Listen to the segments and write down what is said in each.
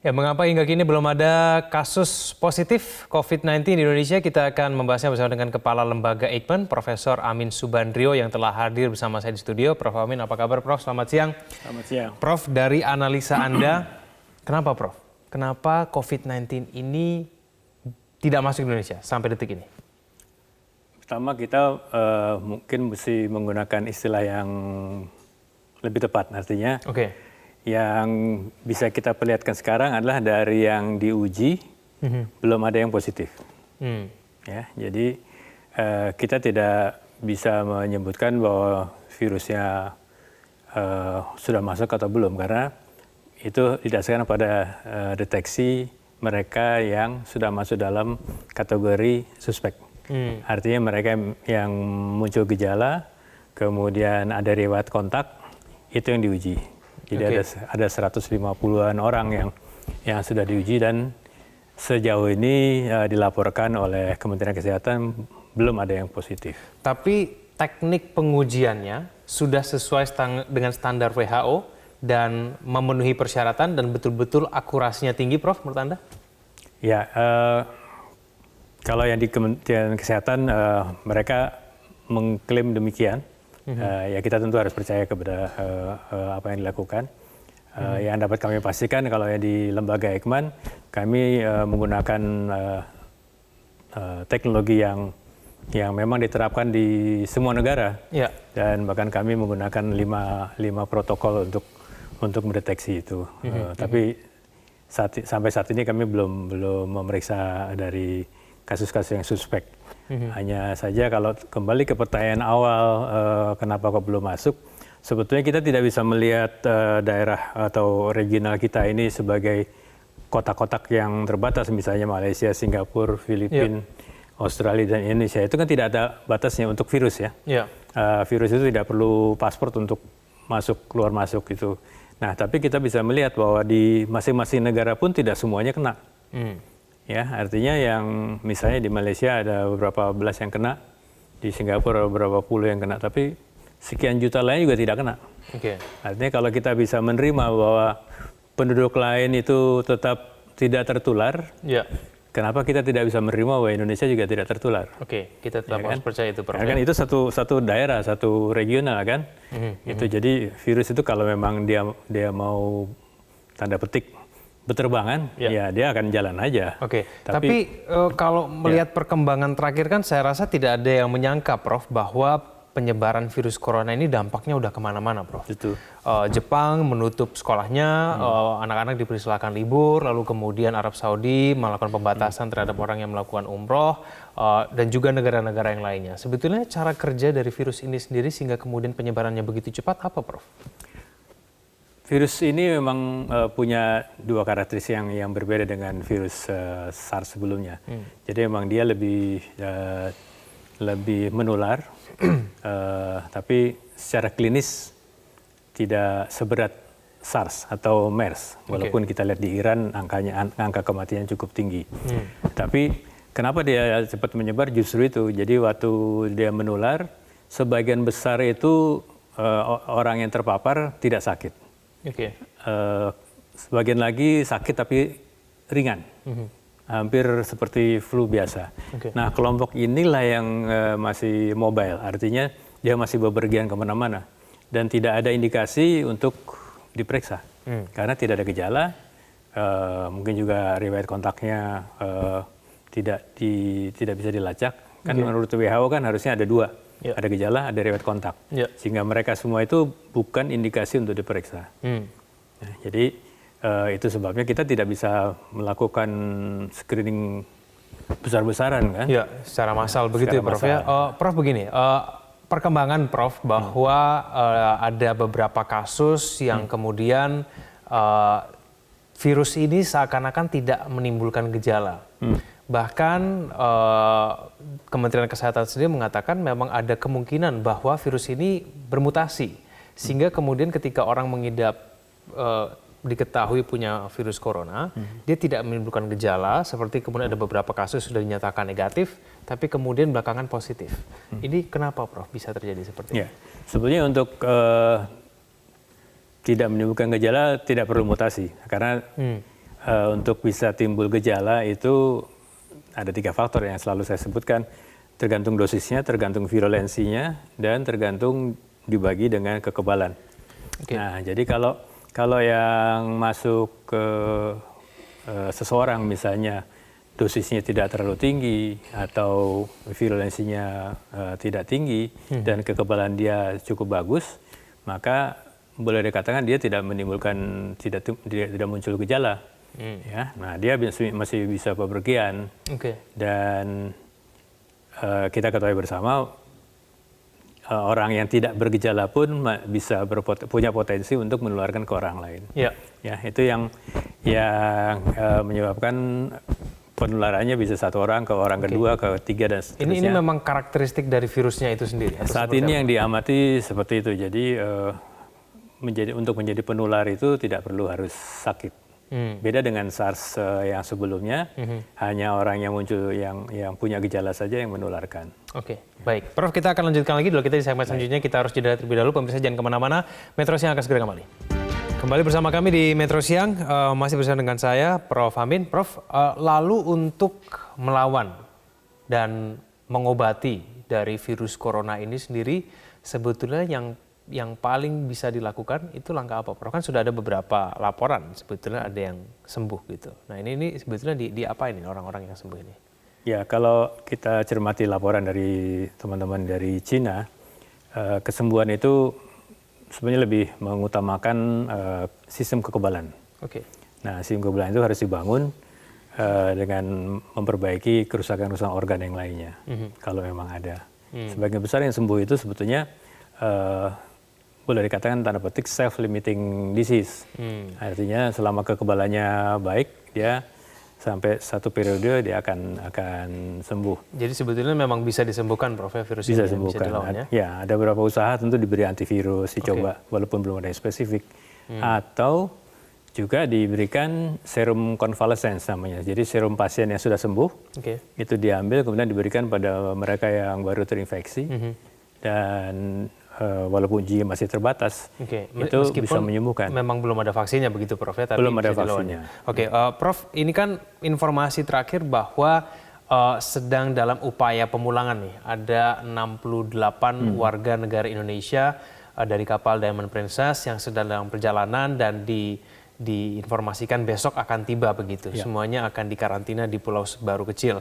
Ya, mengapa hingga kini belum ada kasus positif COVID-19 di Indonesia? Kita akan membahasnya bersama dengan Kepala Lembaga Eijkman, Profesor Amin Subandrio yang telah hadir bersama saya di studio. Prof. Amin, apa kabar Prof? Selamat siang. Selamat siang. Prof, dari analisa Anda, kenapa Prof? Kenapa COVID-19 ini tidak masuk ke Indonesia sampai detik ini? Pertama kita mungkin mesti menggunakan istilah yang lebih tepat, artinya yang bisa kita perlihatkan sekarang adalah dari yang diuji belum ada yang positif. Ya, jadi kita tidak bisa menyebutkan bahwa virusnya sudah masuk atau belum karena itu didasarkan pada deteksi mereka yang sudah masuk dalam kategori suspek. Artinya mereka yang muncul gejala, kemudian ada riwayat kontak, itu yang diuji. Jadi ada 150-an orang yang sudah diuji dan sejauh ini dilaporkan oleh Kementerian Kesehatan belum ada yang positif. Tapi teknik pengujiannya sudah sesuai dengan standar WHO dan memenuhi persyaratan dan betul-betul akurasinya tinggi, Prof, menurut Anda? Ya, kalau yang di Kementerian Kesehatan mereka mengklaim demikian. Ya kita tentu harus percaya kepada apa yang dilakukan. Yang dapat kami pastikan kalau yang di Lembaga Eijkman kami menggunakan teknologi yang memang diterapkan di semua negara. Dan bahkan kami menggunakan lima protokol untuk mendeteksi itu. Tapi sampai saat ini kami belum memeriksa dari kasus-kasus yang suspek. Hanya saja kalau kembali ke pertanyaan awal kenapa kok belum masuk, sebetulnya kita tidak bisa melihat daerah atau regional kita ini sebagai kotak-kotak yang terbatas, misalnya Malaysia, Singapura, Filipina, Australia dan Indonesia. Itu kan tidak ada batasnya untuk virus ya. Virus itu tidak perlu paspor untuk masuk keluar masuk gitu. Nah, tapi kita bisa melihat bahwa di masing-masing negara pun tidak semuanya kena. Ya, artinya yang misalnya di Malaysia ada beberapa belas yang kena, di Singapura beberapa puluh yang kena, tapi sekian juta lain juga tidak kena. Artinya kalau kita bisa menerima bahwa penduduk lain itu tetap tidak tertular, kenapa kita tidak bisa menerima bahwa Indonesia juga tidak tertular? Kita tetap harus percaya itu, Prof. Kan itu satu daerah, satu regional kan. Itu jadi virus itu kalau memang dia mau tanda petik berterbangan, ya dia akan jalan aja. Tapi kalau melihat perkembangan terakhir kan saya rasa tidak ada yang menyangka, Prof, bahwa penyebaran virus corona ini dampaknya udah kemana-mana, Prof. Jepang menutup sekolahnya, anak-anak dipersilakan libur, lalu kemudian Arab Saudi melakukan pembatasan terhadap orang yang melakukan umroh, dan juga negara-negara yang lainnya. Sebetulnya cara kerja dari virus ini sendiri sehingga kemudian penyebarannya begitu cepat apa, Prof? Virus ini memang punya dua karakteristik yang berbeda dengan virus SARS sebelumnya. Jadi memang dia lebih menular, tapi secara klinis tidak seberat SARS atau MERS. Walaupun kita lihat di Iran angka kematian cukup tinggi. Tapi kenapa dia cepat menyebar justru itu. Jadi waktu dia menular, sebagian besar itu orang yang terpapar tidak sakit. Sebagian lagi sakit tapi ringan, hampir seperti flu biasa. Nah, kelompok inilah yang masih mobile, artinya dia masih bepergian kemana-mana dan tidak ada indikasi untuk diperiksa karena tidak ada gejala, mungkin juga riwayat kontaknya tidak bisa dilacak. Kan menurut WHO kan harusnya ada dua. Ada gejala, ada riwayat kontak. Sehingga mereka semua itu bukan indikasi untuk diperiksa. Nah, jadi itu sebabnya kita tidak bisa melakukan screening besar-besaran kan? Secara massal begitu ya, Prof. Prof, begini, perkembangan Prof bahwa ada beberapa kasus yang kemudian virus ini seakan-akan tidak menimbulkan gejala. Bahkan Kementerian Kesehatan sendiri mengatakan memang ada kemungkinan bahwa virus ini bermutasi. Sehingga kemudian ketika orang mengidap, diketahui punya virus corona, dia tidak menimbulkan gejala, seperti kemudian ada beberapa kasus sudah dinyatakan negatif, tapi kemudian belakangan positif. Ini kenapa, Prof, bisa terjadi seperti ini? Sebetulnya untuk tidak menimbulkan gejala tidak perlu mutasi, karena untuk bisa timbul gejala itu ada 3 faktor yang selalu saya sebutkan. Tergantung dosisnya, tergantung virulensinya, dan tergantung dibagi dengan kekebalan. Nah, jadi kalau yang masuk ke seseorang misalnya dosisnya tidak terlalu tinggi atau virulensinya tidak tinggi dan kekebalan dia cukup bagus, maka boleh dikatakan dia tidak menimbulkan tidak muncul gejala. Ya, nah dia masih bisa bepergian. Dan kita ketahui bersama orang yang tidak bergejala pun bisa punya potensi untuk menularkan ke orang lain. Ya, itu yang menyebabkan penularannya bisa satu orang ke orang kedua, ke ketiga, dan seterusnya. Ini memang karakteristik dari virusnya itu sendiri? Saat ini yang diamati seperti itu. Jadi untuk menjadi penular itu tidak perlu harus sakit. Beda dengan SARS yang sebelumnya, hanya orang yang muncul yang punya gejala saja yang menularkan. Oke, baik. Prof, kita akan lanjutkan lagi dulu. Kita di segmen selanjutnya, kita harus jeda terlebih dahulu. Pemirsa jangan kemana-mana, Metro Siang akan segera kembali. Kembali bersama kami di Metro Siang, masih bersama dengan saya, Prof. Amin. Prof, lalu untuk melawan dan mengobati dari virus corona ini sendiri, sebetulnya yang paling bisa dilakukan itu langkah apa, Prof? Kan sudah ada beberapa laporan sebetulnya ada yang sembuh gitu. Nah ini sebetulnya di apa ini orang-orang yang sembuh ini? Ya, kalau kita cermati laporan dari teman-teman dari Cina, kesembuhan itu sebenarnya lebih mengutamakan sistem kekebalan. Nah, sistem kekebalan itu harus dibangun dengan memperbaiki kerusakan-kerusakan organ yang lainnya, kalau memang ada. Sebagian besar yang sembuh itu sebetulnya boleh dikatakan tanda petik self-limiting disease. Artinya selama kekebalannya baik, dia sampai satu periode dia akan sembuh. Jadi sebetulnya memang bisa disembuhkan, Prof, virus bisa ini? Sembuhkan. Bisa dilawan, ya? Ya, ada beberapa usaha tentu diberi antivirus, dicoba walaupun belum ada yang spesifik. Atau juga diberikan serum convalescence namanya. Jadi serum pasien yang sudah sembuh, itu diambil kemudian diberikan pada mereka yang baru terinfeksi. Dan walaupun uji masih terbatas, itu bisa menyembuhkan. Memang belum ada vaksinnya begitu, Prof, ya? Tapi belum ada vaksinnya. Prof, ini kan informasi terakhir bahwa sedang dalam upaya pemulangan nih. Ada 68 warga negara Indonesia dari kapal Diamond Princess yang sedang dalam perjalanan dan diinformasikan besok akan tiba begitu. Semuanya akan dikarantina di Pulau Baru Kecil.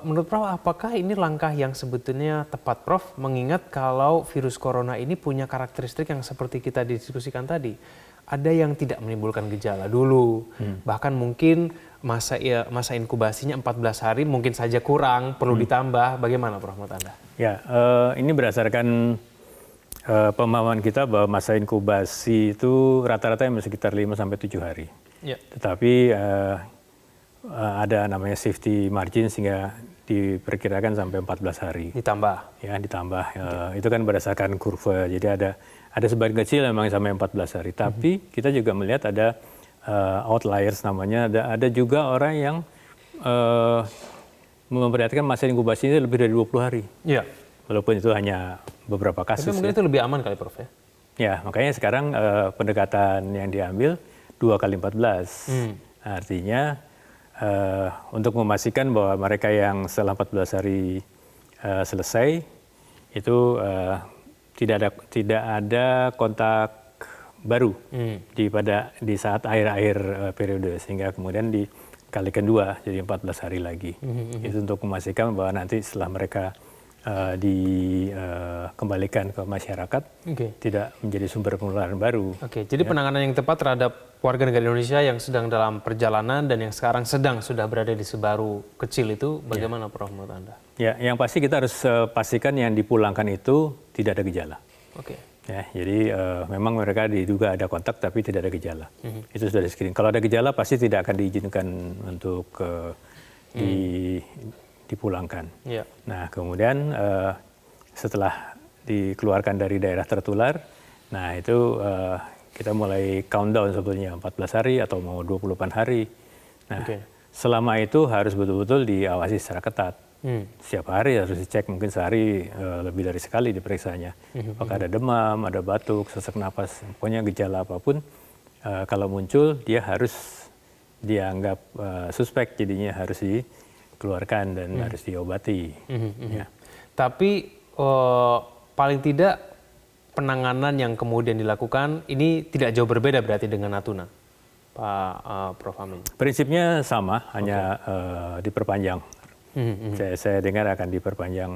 Menurut Prof, apakah ini langkah yang sebetulnya tepat, Prof? Mengingat kalau virus corona ini punya karakteristik yang seperti kita diskusikan tadi. Ada yang tidak menimbulkan gejala dulu, bahkan mungkin masa inkubasinya 14 hari mungkin saja kurang, perlu ditambah. Bagaimana, Prof, menurut Anda? Ya, ini berdasarkan pemahaman kita bahwa masa inkubasi itu rata-rata sekitar 5-7 hari. Tetapi ada namanya safety margin sehingga diperkirakan sampai 14 hari. Ditambah? Ya, ditambah. Itu kan berdasarkan kurva. Jadi ada sebagian kecil memang sampai 14 hari. Tapi kita juga melihat ada outliers namanya. Ada juga orang yang memperhatikan masa inkubasi ini lebih dari 20 hari. Walaupun itu hanya beberapa kasus. Tapi mungkin itu lebih aman kali, Prof, ya? Ya, makanya sekarang pendekatan yang diambil 2x14. Artinya untuk memastikan bahwa mereka yang setelah 14 hari selesai itu tidak ada kontak baru di saat akhir-akhir periode, sehingga kemudian dikalikan 2 jadi 14 hari lagi. Itu untuk memastikan bahwa nanti setelah mereka dikembalikan ke masyarakat, tidak menjadi sumber penularan baru. Jadi penanganan yang tepat terhadap warga negara Indonesia yang sedang dalam perjalanan dan yang sekarang sudah berada di Sebaru Kecil itu bagaimana, Prof, menurut Anda? Ya, yang pasti kita harus pastikan yang dipulangkan itu tidak ada gejala. Ya, jadi memang mereka diduga ada kontak tapi tidak ada gejala. Itu sudah di-screening. Kalau ada gejala pasti tidak akan diizinkan untuk dipulangkan. Nah, kemudian setelah dikeluarkan dari daerah tertular, nah itu kita mulai countdown sebetulnya 14 hari atau mau 28 hari. Nah, selama itu harus betul-betul diawasi secara ketat. Setiap hari harus dicek, mungkin sehari lebih dari sekali diperiksanya. Apakah ada demam, ada batuk, sesak napas, pokoknya gejala apapun, kalau muncul dia harus dianggap suspek, jadinya harus dikeluarkan dan harus diobati. Ya. Tapi paling tidak penanganan yang kemudian dilakukan ini tidak jauh berbeda berarti dengan Natuna, Pak Prof. Amin? Prinsipnya sama, hanya diperpanjang. Saya dengar akan diperpanjang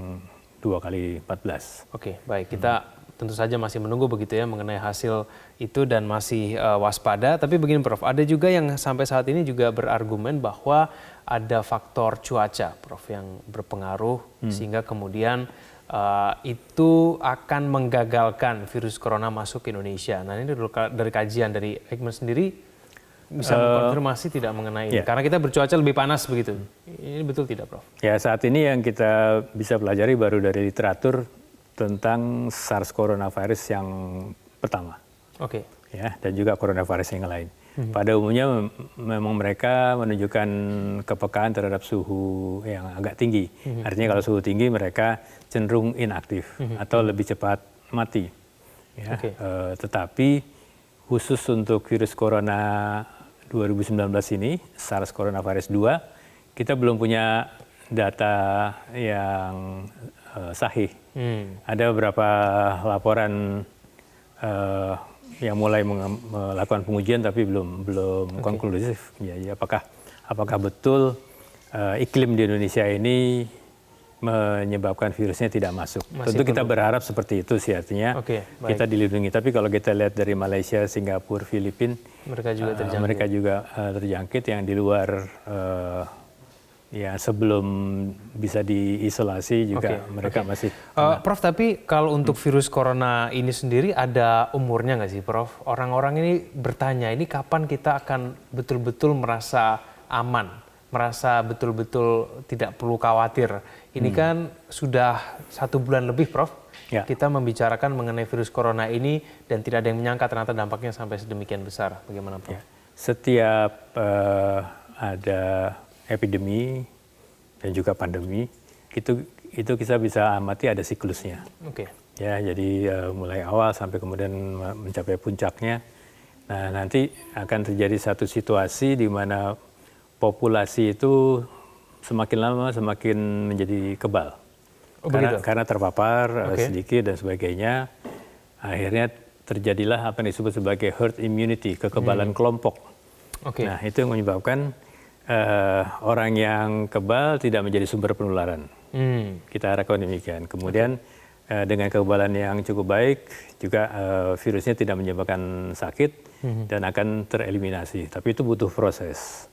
2 kali 14. Oke, baik. Kita tentu saja masih menunggu begitu ya mengenai hasil itu dan masih waspada. Tapi begini Prof, ada juga yang sampai saat ini juga berargumen bahwa ada faktor cuaca Prof yang berpengaruh sehingga kemudian itu akan menggagalkan virus corona masuk ke Indonesia. Nah ini dari kajian dari Eijkman sendiri bisa mengkonfirmasi tidak mengenai ini? Karena kita bercuaca lebih panas begitu. Ini betul tidak, Prof? Ya, saat ini yang kita bisa pelajari baru dari literatur tentang SARS coronavirus yang pertama. Oke. Ya, dan juga coronavirus yang lain. Pada umumnya memang mereka menunjukkan kepekaan terhadap suhu yang agak tinggi. Artinya kalau suhu tinggi mereka cenderung inaktif atau lebih cepat mati. Ya. Tetapi khusus untuk virus corona 2019 ini, SARS coronavirus 2, kita belum punya data yang sahih. Ada beberapa laporan yang mulai melakukan pengujian tapi belum konklusif. Ya, apakah betul iklim di Indonesia ini menyebabkan virusnya tidak masuk? Tentu kita berharap seperti itu sih, artinya kita dilindungi. Tapi kalau kita lihat dari Malaysia, Singapura, Filipina, mereka juga terjangkit yang di luar ya sebelum bisa diisolasi juga mereka masih. Prof, tapi kalau untuk virus corona ini sendiri ada umurnya nggak sih, Prof? Orang-orang ini bertanya, ini kapan kita akan betul-betul merasa aman, merasa betul-betul tidak perlu khawatir? Ini kan sudah 1 bulan lebih, Prof. Ya. Kita membicarakan mengenai virus corona ini dan tidak ada yang menyangka ternyata dampaknya sampai sedemikian besar. Bagaimana, Prof? Ya. Setiap ada epidemi dan juga pandemi, itu kita bisa amati ada siklusnya. Ya, jadi mulai awal sampai kemudian mencapai puncaknya. Nah, nanti akan terjadi satu situasi di mana populasi itu semakin lama semakin menjadi kebal. Karena terpapar sedikit dan sebagainya, akhirnya terjadilah apa yang disebut sebagai herd immunity, kekebalan kelompok. Nah, itu yang menyebabkan orang yang kebal tidak menjadi sumber penularan. Kita harapkan demikian. Kemudian dengan kekebalan yang cukup baik, juga virusnya tidak menyebabkan sakit dan akan tereliminasi. Tapi itu butuh proses.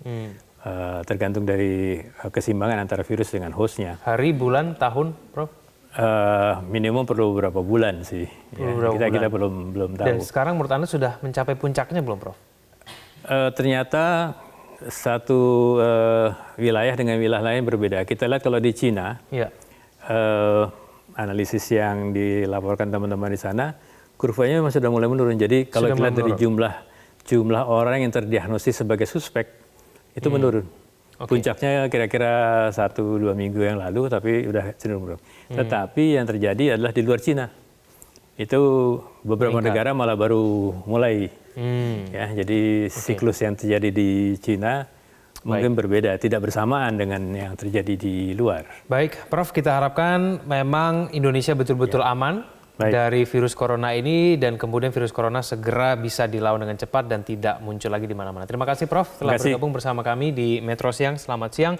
Tergantung dari keseimbangan antara virus dengan hostnya. Hari, bulan, tahun, Prof? Minimum perlu beberapa bulan sih. Kita belum tahu. Dan sekarang menurut Anda sudah mencapai puncaknya belum, Prof? Ternyata satu wilayah dengan wilayah lain berbeda. Kita lihat kalau di Cina, analisis yang dilaporkan teman-teman di sana, kurvanya memang sudah mulai menurun. Jadi kalau kita lihat dari jumlah orang yang terdiagnosis sebagai suspek, itu menurun. Puncaknya kira-kira 1-2 minggu yang lalu, tapi udah cenderung menurun. Tetapi yang terjadi adalah di luar Cina. Itu beberapa negara malah baru mulai. Ya, jadi siklus yang terjadi di Cina mungkin berbeda, tidak bersamaan dengan yang terjadi di luar. Baik, Prof, kita harapkan memang Indonesia betul-betul aman dari virus corona ini dan kemudian virus corona segera bisa dilawan dengan cepat dan tidak muncul lagi di mana-mana. Terima kasih, Prof, telah bergabung bersama kami di Metro Siang. Selamat siang.